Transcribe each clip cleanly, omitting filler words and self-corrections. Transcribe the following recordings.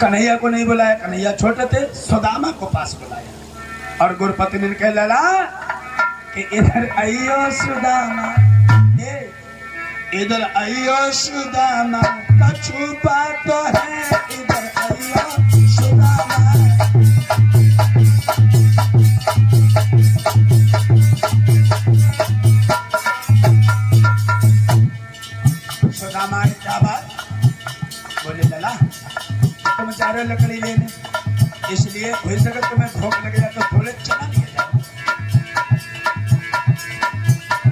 कन्हैया को नहीं बुलाया, कन्हैया छोटे थे, सुदामा को पास बुलाया और गुरुपति ने कह लला कि इधर आइयो सुदामा, इधर आइयो सुदामा, कछु बात तो है, इधर आइयो सुदामा। सुदामा ने क्या बात बोले, लला तुम जा रहे लकड़ी लेने, इसलिए हो सके तुम्हें भूख लग जाए तो थोड़े चना लिए जाओ,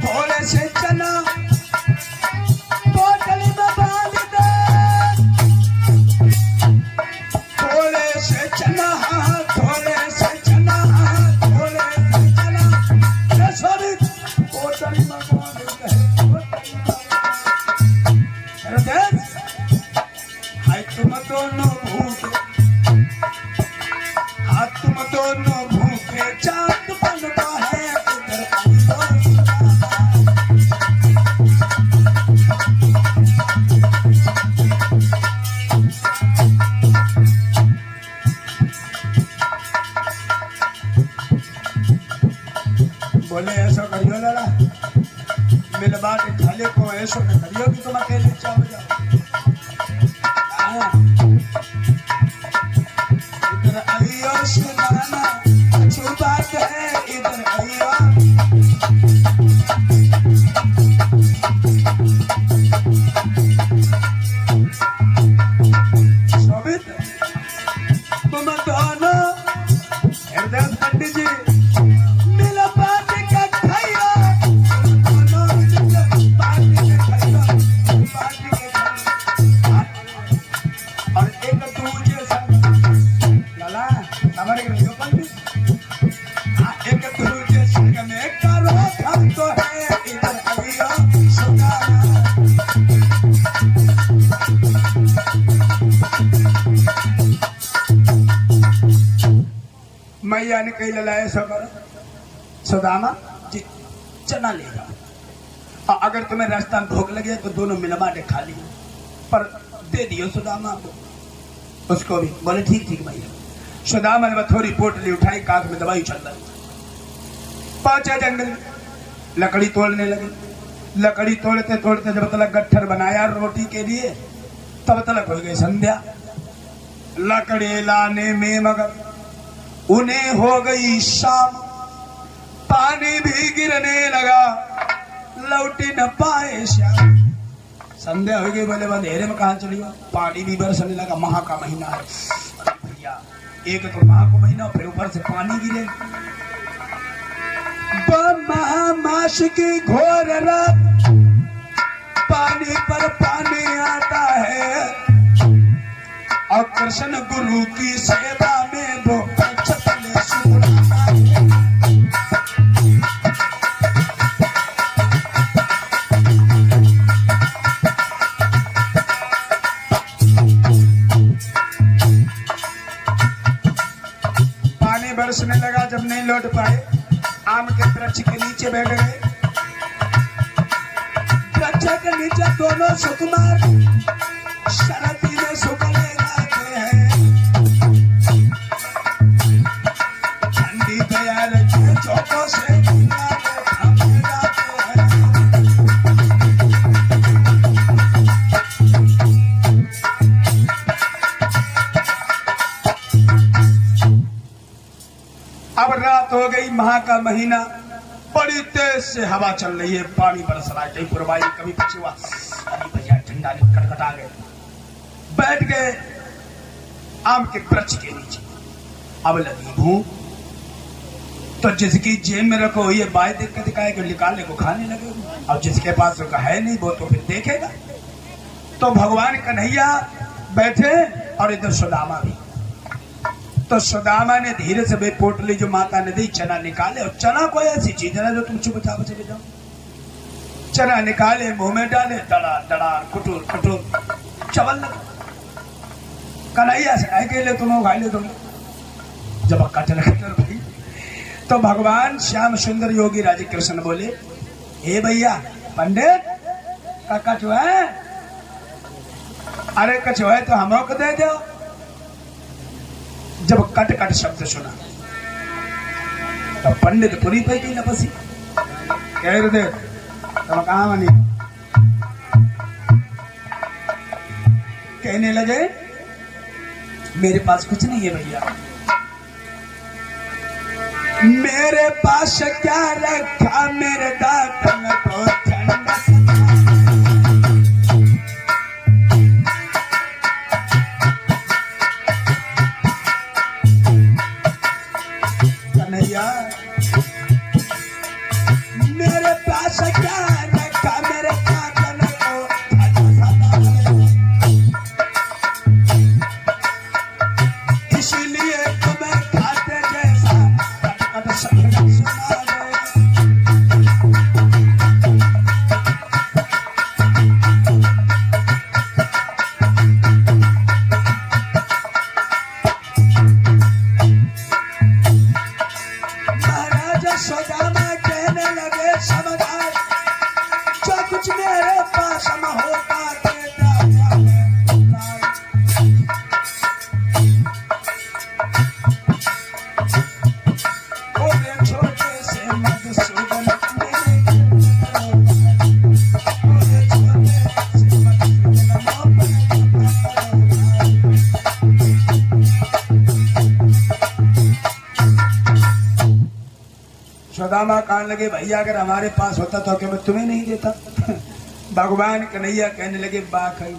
थोड़े से चना बोतली में बांध दे, थोड़े से चना, थोड़े से चना, थोड़े से चना, सॉरी बोतली में बांध दे। तुम दोनों भूखे, हाँ तुम दोनों भूखे, चांद बनता है, इधर बोले ऐसा करियो लड़ा, मिलवा के खाले को ऐसा न करियो कि तुम अकेले चाहो जाओ। इधर आइयो सुदामा, अच्छी बात है, इधर आइयो। शोभित तुम दोनों हृदय पंडित जी मिल बात के खाइयो, दोनों मिल बात के खाइयो, बात के खाइयो और एक दूजे से लला हमारे घर पंडित, एक दूजे संग में करो हम तो है, इधर आइयो सुदामा। मैया ने कही लला ऐसा करो सुदामा जी, चना ले जाओ और अगर तुम्हें रास्ता में भूख लगे तो दोनों मिलवा के खा लियो, पर दे दियो सुदामा को, उसको भी। बोले ठीक ठीक भैया। सुदामा ने थोड़ी पोटली उठाई, काख में दवाई चल रही, पहुंचे जंगल में, लकड़ी तोड़ने लगे। लकड़ी तोड़ते तोड़ते जब तक गट्ठर बनाया रोटी के लिए, तब तक हो गई संध्या। लकड़ी लाने में मगर उन्हें हो गई शाम, पानी भी गिरने लगा, लौटी न पाए श्याम। संध्या हो गई, बोले अंधेरे में कहाँ चली हो, पानी भी बरसने लगा, माह का महीना है। भैया एक तो माह का महीना, फिर ऊपर से पानी गिरे, महामास की घोर रात, पानी पर पानी आता है और कृष्ण गुरु की सेवा में वो चले सुनाता है। पानी बरसने लगा, जब नहीं लौट पाए आम के वृक्ष के नीचे बैठ गए। वृक्ष के नीचे दोनों सुकुमार शरदी में सुखने जाते हैं, ठंडी दयाल के चौकों से थमने जाते हैं। अब रात हो गई, माह का महीना, बड़ी तेज से हवा चल रही है, पानी बरस रहा है, कहीं पुरवाई कभी पछुआ। अरे भैया ठंडा कटकटा गए, बैठ गए आम के वृक्ष के नीचे। अब लगी भूख, तो जिसकी जेब में रखो ये बाय देख के दिखाए कि निकालने को खाने लगे, अब जिसके पास तो है नहीं वो तो फिर देखेगा। तो भगवान कन्हैया बैठे और इधर सुदामा भी। तो सुदामा ने धीरे से पोटली जो माता ने दी चना निकाले, और चना कोई ऐसी चीज है ना जो तुम चुपचाप चले जाओ। चना निकाले, मुंह में डाले, दड़ा दड़ा कुटुर कुटुर चबल लगा। कन्हैया से अकेले तुम खा ले, तुम जब कटल कटल भाई। तो भगवान श्याम सुंदर योगी राजे कृष्ण बोले, हे भैया पंडित का कछुआ है, अरे कछुआ है तो हमको दे दो। जब कट कट शब्द सुना तो पंडित पूरी पे की नपसी कह दे तो कहा बनी कहने लगे मेरे पास कुछ नहीं है भैया, मेरे पास क्या रखा मेरे दातन को ठंडा कन्हैया, मेरे पास क्या रखा मेरे दातन को इसलिए तुम्हें खाते जैसा कट शब्द सुना दे। महाराजा सुदामा कहने लगे समझाए जो कुछ मेरे पास में होता देता छोटे से मधुसूदन सुदामा कहने लगे भैया अगर हमारे पास होता तो क्या मैं तुम्हें नहीं देता। भगवान कन्हैया कहने लगे बाकई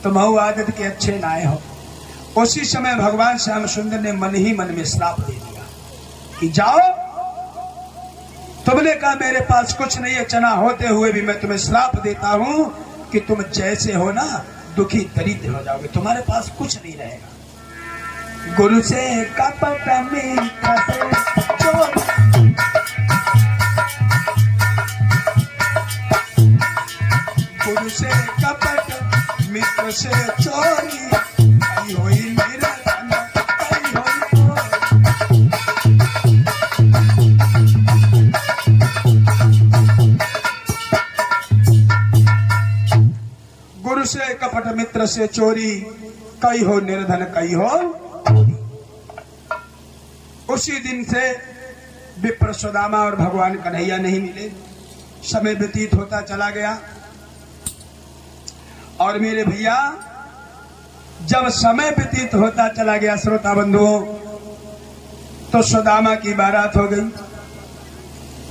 तुम हो आदत के अच्छे नाए हो। उसी समय भगवान श्याम सुंदर ने मन ही मन में श्राप दे दिया कि जाओ, तुमने कहा मेरे पास कुछ नहीं है, चना होते हुए भी मैं तुम्हें श्राप देता हूं कि तुम जैसे हो ना दुखी दरिद्र हो जाओगे, तुम्हारे पास कुछ नहीं रहेगा। गुरु से कपट मित्र से चोर, गुरु से कपट मित्र से चोरी, कई हुई मेरा धन, कई हुई गुरु से कपट मित्र से चोरी, कई हो निर्धन कई हो चोरी। उसी दिन से विप्र सुदामा और भगवान कन्हैया नहीं मिले। समय व्यतीत होता चला गया और मेरे भैया जब समय व्यतीत होता चला गया श्रोता बंधुओं, तो सुदामा की बारात हो गई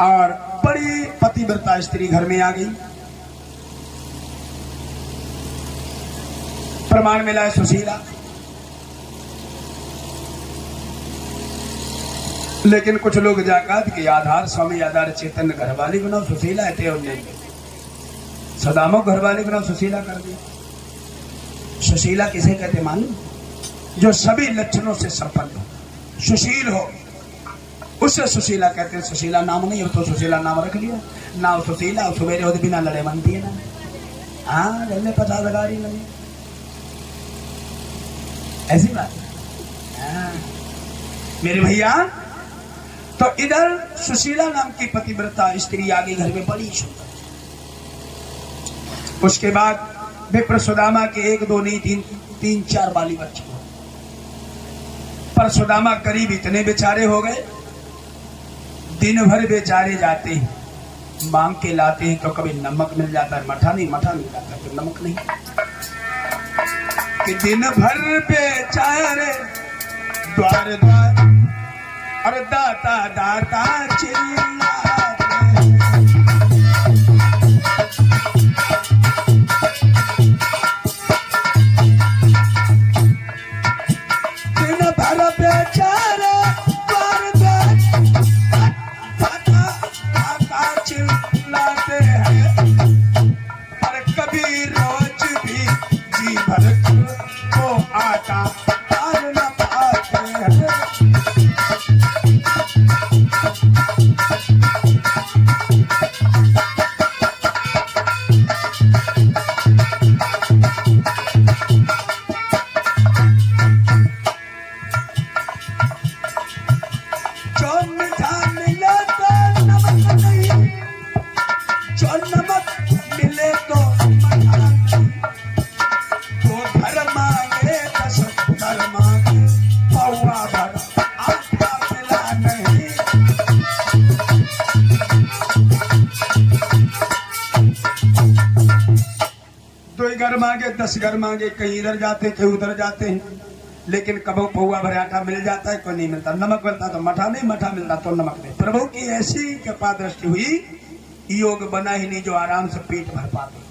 और बड़ी पतिव्रता स्त्री घर में आ गई। प्रमाण मिला है सुशीला, लेकिन कुछ लोग जाकर के आधार स्वामी आधार चेतन घरवाली बनाओ सुशीला है, सदामो घरवाली बनाओ सुशीला कर दी। सुशीला किसे कहते मालूम? जो सभी लक्षणों से संपन्न हो, सुशील हो, उससे सुशीला कहते हैं। सुशीला नाम नहीं हो तो सुशीला नाम रख लिया, ना सुशीला सवेरे होते बिना लड़े बनती है ना। हाँ रहने 50 गाड़ी लगे, ऐसी बात है। हाँ मेरे भैया, तो इधर सुशीला नाम की पतिव्रता स्त्री आ गई घर में, बड़ी सुंदर। उसके बाद विप्र सुदामा के 1 2 नहीं 3 4 बाली बच्चे, पर सुदामा गरीब इतने बेचारे हो गए, दिन भर बेचारे जाते हैं मांग के लाते हैं, तो कभी नमक मिल जाता है, मठा मिल जाता है, तो नमक नहीं, कि दिन भर बेचारे द्वार द्वार और दाता दाता चिल्लाते। दिन भर बेचारे द्वार द्वार दाता दाता चिल्लाते हैं, पर कभी रोज भी जी भर को आता पार न पाते हैं। मांगे 10 घर मांगे, कहीं इधर जाते कहीं उधर जाते हैं, लेकिन कबो पौआ भर आटा मिल जाता है, कोई नहीं मिलता। नमक मिलता तो मठा नहीं, मठा मिलता तो नमक नहीं। प्रभु की ऐसी कृपा दृष्टि हुई, योग बना ही नहीं जो आराम से पेट भर पाते।